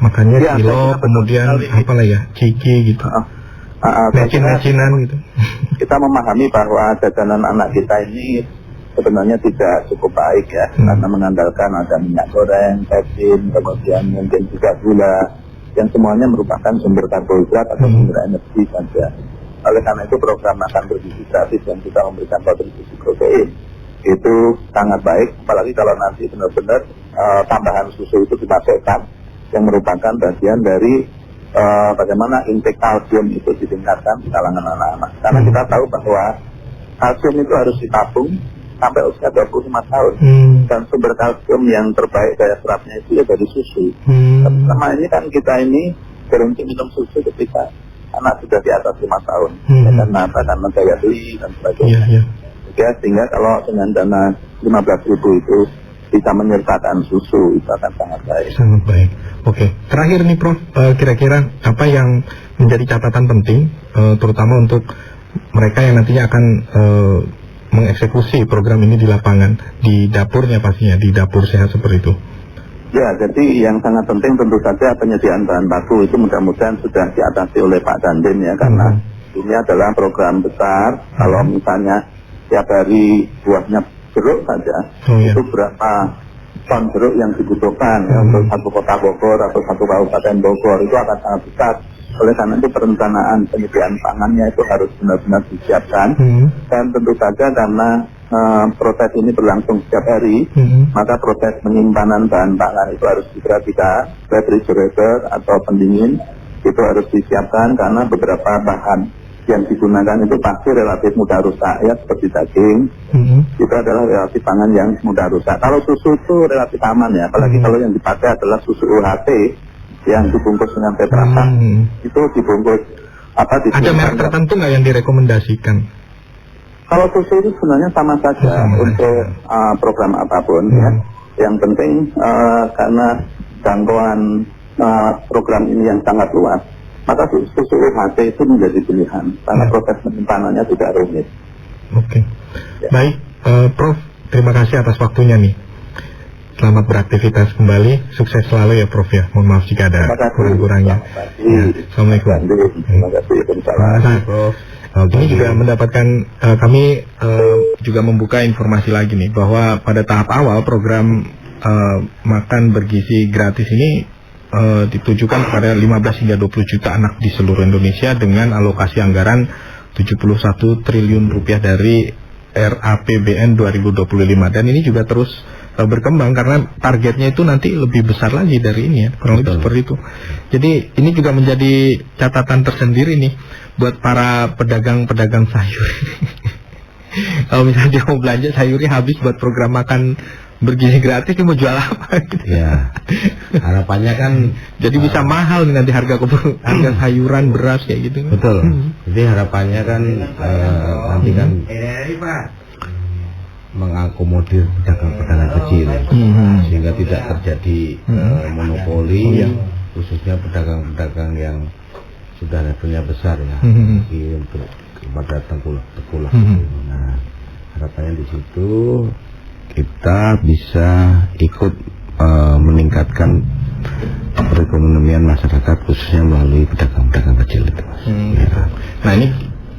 Makanya kilo, kemudian apa lah ya, ciki gitu, mecin-mecinan gitu. Kita memahami bahwa jajanan anak kita ini sebenarnya tidak cukup baik ya, karena mengandalkan ada minyak goreng, pepsin, kemudian mungkin juga gula, yang semuanya merupakan sumber karbohidrat atau sumber energi saja. Oleh karena itu program makan bergizi gratis yang kita memberikan kontribusi protein itu sangat baik, apalagi kalau nanti benar-benar tambahan susu itu dimasukkan, yang merupakan bagian dari bagaimana intake kalsium itu ditingkatkan di kalangan anak-anak. Karena kita tahu bahwa kalsium itu harus ditabung sampai usia 25 tahun. Dan sumber kalsium yang terbaik daya serapnya itu ya dari susu. Selama ini kan kita ini berhenti minum susu ketika anak sudah di atas 5 tahun. Karena apa? Karena daya beli dan sebagainya. Ya, sehingga kalau dengan dana 15.000 itu bisa menyertakan susu, itu akan sangat baik. Sangat baik. Oke, terakhir nih Prof, kira-kira apa yang menjadi catatan penting, terutama untuk mereka yang nantinya akan mengeksekusi program ini di lapangan, di dapurnya pastinya, di dapur sehat seperti itu? Ya, jadi yang sangat penting tentu saja penyediaan bahan baku itu mudah-mudahan sudah diatasi oleh Pak Dandim ya, karena ini adalah program besar. Kalau misalnya tiap hari buahnya jeruk saja, itu berapa ton jeruk yang dibutuhkan ya, untuk satu kota Bogor atau satu kabupaten Bogor, itu akan sangat besar. Oleh karena itu perencanaan penyediaan pangannya itu harus benar-benar disiapkan. Dan tentu saja karena proses ini berlangsung setiap hari, maka proses penyimpanan bahan pangan itu harus diperhatikan. Refrigerator atau pendingin itu harus disiapkan, karena beberapa bahan yang digunakan itu pasti relatif mudah rusak ya, seperti daging, itu adalah relatif pangan yang mudah rusak. Kalau susu itu relatif aman ya, apalagi kalau yang dipakai adalah susu UHT yang dibungkus dengan tetrapak, itu dibungkus apa? Ada merek tertentu nggak yang direkomendasikan? Kalau susu itu sebenarnya sama saja untuk program apapun ya. Yang penting karena jangkauan program ini yang sangat luas, maka susu UHT itu menjadi pilihan karena proses penyimpanannya tidak rumit. Oke. Baik, Prof, terima kasih atas waktunya nih. Selamat beraktivitas kembali, sukses selalu ya Prof ya. Mohon maaf jika ada kurang-kurangnya. Ya, Assalamualaikum. Terima kasih. Prof. Ini juga mendapatkan kami juga membuka informasi lagi nih, bahwa pada tahap awal program makan bergizi gratis ini ditujukan kepada 15 hingga 20 juta anak di seluruh Indonesia dengan alokasi anggaran 71 triliun rupiah dari RAPBN 2025. Dan ini juga terus berkembang karena targetnya itu nanti lebih besar lagi dari ini ya, kurang lebih seperti itu. Jadi ini juga menjadi catatan tersendiri nih buat para pedagang-pedagang sayur. Kalau misalnya dia mau belanja sayurnya habis buat program makan bergizi gratis, dia mau jual apa gitu. Ya, harapannya kan jadi bisa mahal nih nanti harga sayuran, beras kayak gitu. Betul. Jadi harapannya kan nanti kan mengakomodir pedagang-pedagang kecil, sehingga tidak terjadi monopoli, khususnya pedagang-pedagang yang sudah levelnya besar ya, untuk kepada tengkulak. Nah, harapannya di situ kita bisa ikut meningkatkan perekonomian masyarakat khususnya melalui pedagang-pedagang kecil itu. Ya. Nah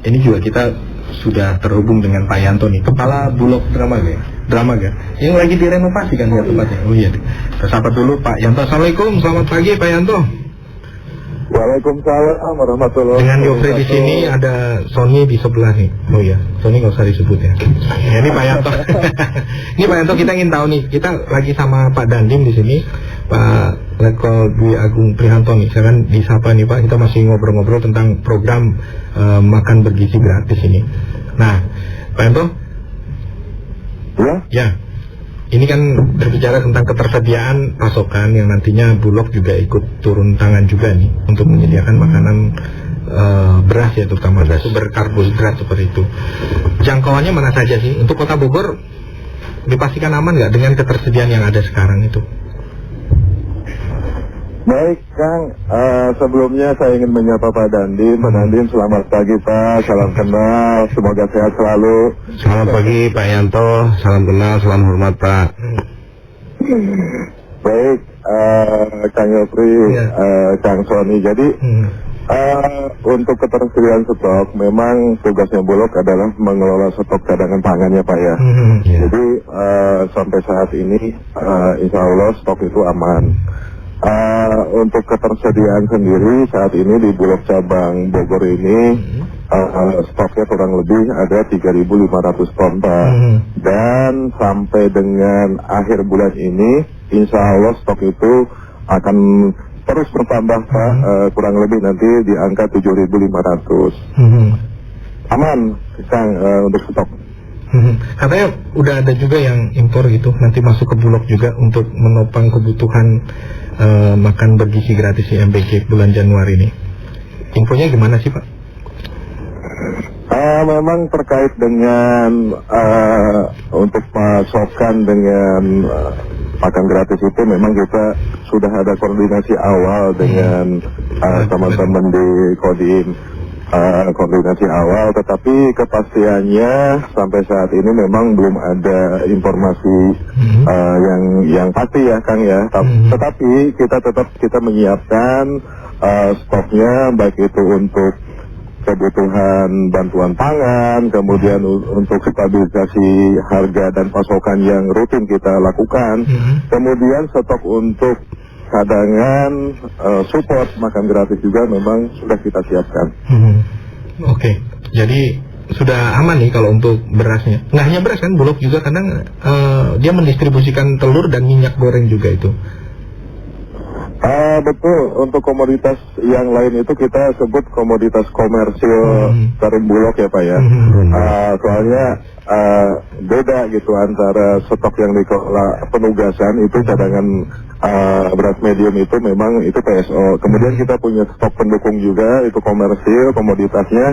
ini juga kita sudah terhubung dengan Pak Yanto nih, Kepala Bulog Dramaga. Yang lagi direnovasi kan ya tempatnya. Oh iya. Kita sapa dulu Pak Yanto. Assalamualaikum, selamat pagi Pak Yanto. Waalaikumsalam warahmatullahi wabarakatuh. Dengan Yofri di sini, ada Sony di sebelah nih. Oh iya, Sony nggak usah disebut ya. Ya ini Pak Yanto. Ini Pak Yanto, kita ingin tahu nih, kita lagi sama Pak Dandim di sini, Pak Letkol Dwi Agung Prihanto nih. Saya kan disapa nih Pak, kita masih ngobrol-ngobrol tentang program makan bergizi gratis ini. Nah, Pak Yanto. Ya. Ini kan berbicara tentang ketersediaan pasokan yang nantinya Bulog juga ikut turun tangan juga nih untuk menyediakan makanan beras ya, terutama sumber karbohidrat seperti itu. Jangkauannya mana saja sih? Untuk Kota Bogor dipastikan aman nggak dengan ketersediaan yang ada sekarang itu? Baik Kang, sebelumnya saya ingin menyapa Pak Dandim. Pak Dandim, selamat pagi Pak, salam kenal, semoga sehat selalu. Selamat pagi Pak Yanto, salam kenal, salam hormat Pak. Baik, Kang Yofri, Kang Sony. Jadi untuk ketersediaan stok, memang tugasnya Bulog adalah mengelola stok cadangan pangan ya Pak ya. Jadi sampai saat ini insya Allah stok itu aman. Untuk ketersediaan sendiri saat ini di Bulog cabang Bogor ini stoknya kurang lebih ada 3.500 ton Pak. Dan sampai dengan akhir bulan ini insya Allah stok itu akan terus bertambah Pak, kurang lebih nanti di angka 7.500. Aman Kang untuk stok. Katanya udah ada juga yang impor gitu, nanti masuk ke Bulog juga untuk menopang kebutuhan makan bergizi gratis di MBG bulan Januari ini. Infonya gimana sih Pak? Memang terkait dengan untuk pasokan dengan makan gratis itu memang kita sudah ada koordinasi awal dengan teman-teman di Kodim. Koordinasi awal, tetapi kepastiannya sampai saat ini memang belum ada informasi yang pasti ya Kang ya. Tetapi kita menyiapkan stoknya, baik itu untuk kebutuhan bantuan pangan, kemudian untuk stabilisasi harga dan pasokan yang rutin kita lakukan, kemudian stok untuk cadangan support makan gratis juga memang sudah kita siapkan. Oke, jadi sudah aman nih kalau untuk berasnya. Nggak hanya beras kan, Bulog juga kadang dia mendistribusikan telur dan minyak goreng juga itu. Betul, untuk komoditas yang lain itu kita sebut komoditas komersil dari Bulog ya Pak ya. Soalnya beda gitu antara stok yang dikelola penugasan itu cadangan beras medium itu memang itu PSO. Kemudian kita punya stok pendukung juga, itu komersil komoditasnya.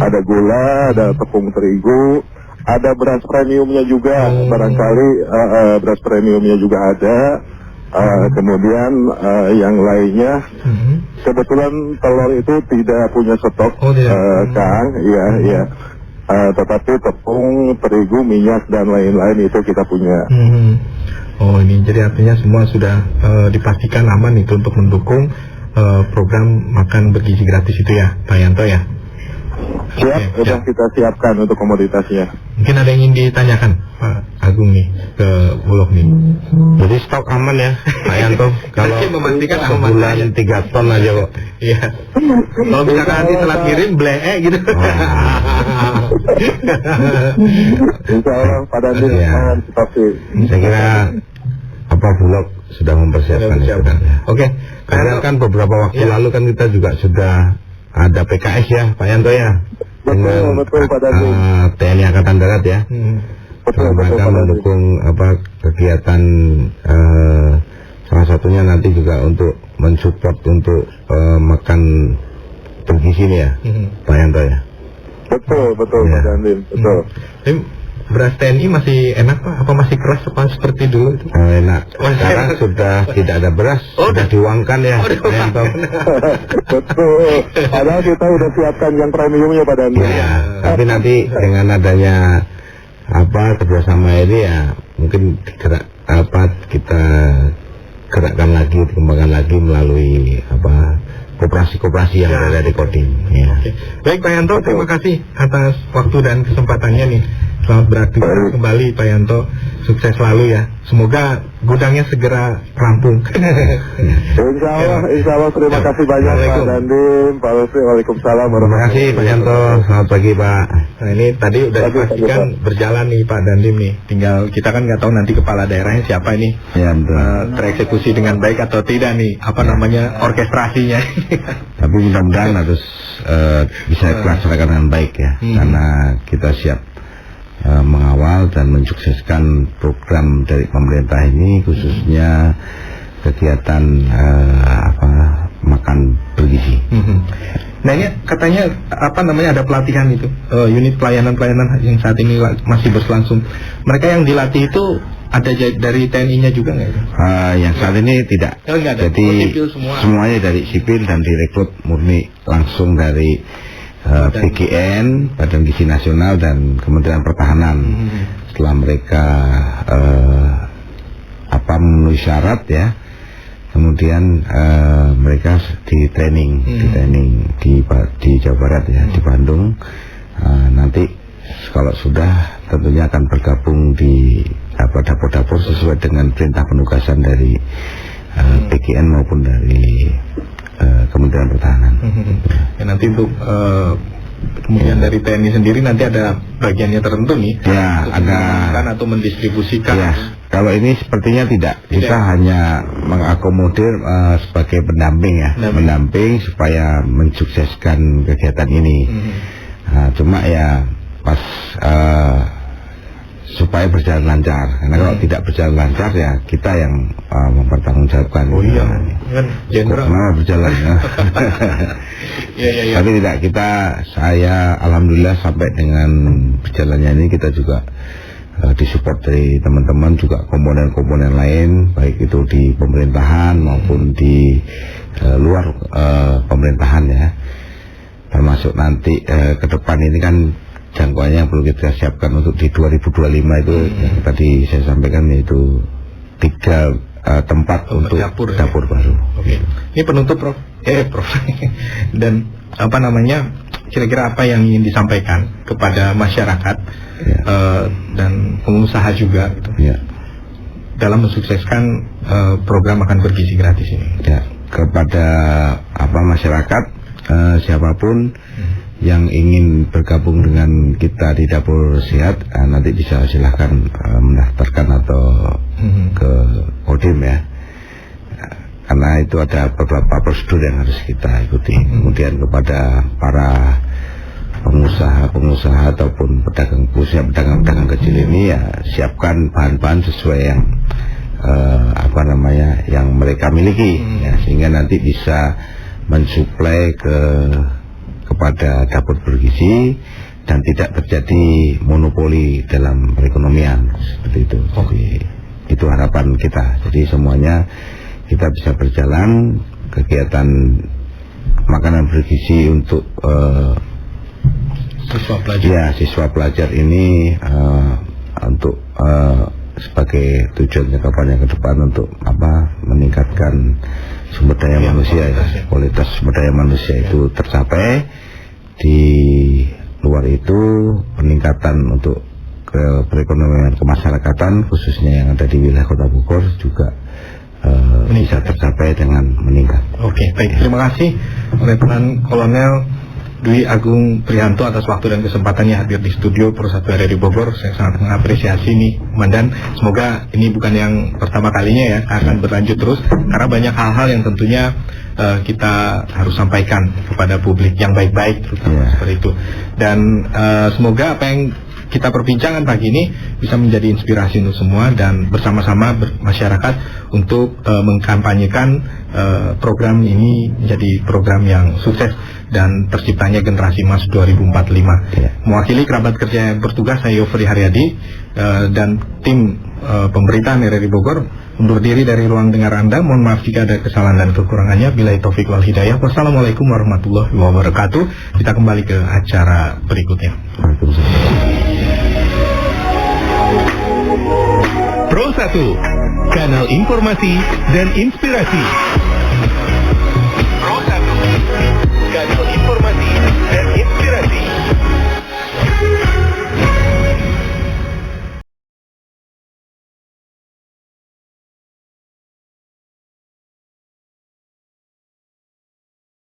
Ada gula, ada tepung terigu, ada beras premiumnya juga. Barangkali beras premiumnya juga ada. Kemudian yang lainnya kebetulan telur itu tidak punya stok Kang, iya. Tetapi tepung, terigu, minyak dan lain-lain itu kita punya. Oh ini jadi artinya semua sudah dipastikan aman itu untuk mendukung program makan bergizi gratis itu ya Pak Yanto ya. Siap, sudah kita siapkan untuk komoditasnya. Mungkin ada yang ingin ditanyakan Pak Agung nih ke Bulog nih. Jadi stok aman ya Pak Yanto. Kalau memastikan sebulan 3 ton aja kok. Iya. Kalau misalkan nanti telat kirim blee gitu. Insya Allah pada aman pasti. Saya kira Bulog sudah mempersiapkan itu kan. Oke. Karena kan beberapa waktu lalu kan kita juga sudah ada PKS ya Pak Yanto ya. Betul Pak Dandim. TNI Angkatan Darat ya. Mereka mendukung kegiatan salah satunya nanti juga untuk mensupport untuk makan bergizi ini ya Pak Yanto ya. Betul Pak Dandim, betul. Beras TNI masih enak Pak? Apa masih keras seperti dulu itu? Enak. Sekarang sudah tidak ada beras, sudah diuangkan ya. Betul. Padahal kita udah siapkan yang premiumnya Pak Dandim. Ya, tapi nanti dengan adanya kerjasama ini ya mungkin kita gerakkan lagi, dikembangkan lagi melalui koperasi-koperasi yang berada di Kodim. Ya. Oke. Baik Pak Yanto, terima kasih atas waktu dan kesempatannya nih. Selamat beraktivitas kembali Pak Yanto. Sukses selalu ya. Semoga gudangnya segera rampung. Insya Allah terima kasih banyak Pak Dandim, Pak Lutfi. Waalaikumsalam Terima kasih Pak Yanto. Selamat pagi Pak. Nah ini tadi udah dipastikan berjalan nih Pak Dandim nih. Tinggal kita kan nggak tahu nanti kepala daerahnya siapa ini. Ya, tereksekusi dengan baik atau tidak nih. Orkestrasinya. Tapi mudah-mudahan harus bisa dilaksanakan dengan baik ya. Karena kita siap mengawal dan mensukseskan program dari pemerintah ini, khususnya kegiatan makan bergizi. Nah ini katanya ada pelatihan itu, unit pelayanan yang saat ini masih berlangsung. Mereka yang dilatih itu ada dari TNI-nya juga nggak? Yang saat ini tidak. Jadi semuanya dari sipil dan direkrut murni langsung dari PGN, Badan Gizi Nasional dan Kementerian Pertahanan. Setelah mereka memenuhi syarat ya, kemudian mereka di training di Jawa Barat ya, di Bandung. Nanti kalau sudah tentunya akan bergabung di dapur-dapur sesuai dengan perintah penugasan dari PGN maupun dari Kementerian Pertahanan. Ya, nanti untuk kemudian dari TNI sendiri nanti ada bagiannya tertentu nih. Ya, ada atau mendistribusikan. Ya, kalau ini sepertinya tidak. Kita hanya mengakomodir sebagai pendamping ya, mendamping supaya mensukseskan kegiatan ini. Cuma ya pas supaya berjalan lancar. Karena kalau tidak berjalan lancar ya kita yang mempertanggungjawabkan. Oh iya, kan jenderal. Berjalan ya. Tapi tidak, saya alhamdulillah sampai dengan berjalannya ini kita juga disupport dari teman-teman juga, komponen-komponen lain, baik itu di pemerintahan maupun di luar pemerintahan ya. Termasuk nanti ke depan ini kan jangkauannya yang perlu kita siapkan untuk di 2025 itu yang tadi saya sampaikan, yaitu 3 tempat untuk dapur baru. Oke. Ini penutup Prof. Dan kira-kira apa yang ingin disampaikan kepada masyarakat dan pengusaha juga gitu, dalam mensukseskan program makan bergizi gratis ini? Ya, kepada masyarakat siapapun yang ingin bergabung dengan kita di Dapur Sehat, nanti bisa silahkan mendaftarkan atau ke Kodim ya, karena itu ada beberapa prosedur yang harus kita ikuti. Kemudian kepada para pengusaha ataupun pedagang, khususnya pedagang kecil ini, ya siapkan bahan-bahan sesuai yang yang mereka miliki ya, sehingga nanti bisa mensuplai kepada dapur bergizi dan tidak terjadi monopoli dalam perekonomian seperti itu. Jadi itu harapan kita. Jadi semuanya kita bisa berjalan kegiatan makanan bergizi untuk siswa pelajar ini untuk sebagai tujuan jangka panjang ke depan untuk meningkatkan sumber daya manusia ya. Kualitas sumber daya manusia itu tercapai. Di luar itu peningkatan untuk perekonomian kemasyarakatan khususnya yang ada di wilayah Kota Bogor juga bisa tercapai dengan meningkat. Oke, baik, terima kasih Letnan Kolonel Dwi Agung Prihanto atas waktu dan kesempatannya hadir di studio Pro 1 RRI Bogor. Saya sangat mengapresiasi nih, Komandan. Semoga ini bukan yang pertama kalinya ya, akan berlanjut terus, karena banyak hal-hal yang tentunya kita harus sampaikan kepada publik yang baik-baik, terutama seperti itu. Dan semoga apa yang kita perbincangkan pagi ini bisa menjadi inspirasi untuk semua dan bersama-sama masyarakat untuk mengkampanyekan program ini menjadi program yang sukses dan terciptanya generasi emas 2045. Mewakili kerabat kerja yang bertugas, saya Yofri Haryadi dan tim pemerintahan RRI Bogor undur diri dari ruang dengar Anda. Mohon maaf jika ada kesalahan dan kekurangannya. Billahi taufik wal hidayah. Wassalamualaikum warahmatullahi wabarakatuh. Kita kembali ke acara berikutnya. Pro 1 Kanal informasi dan inspirasi.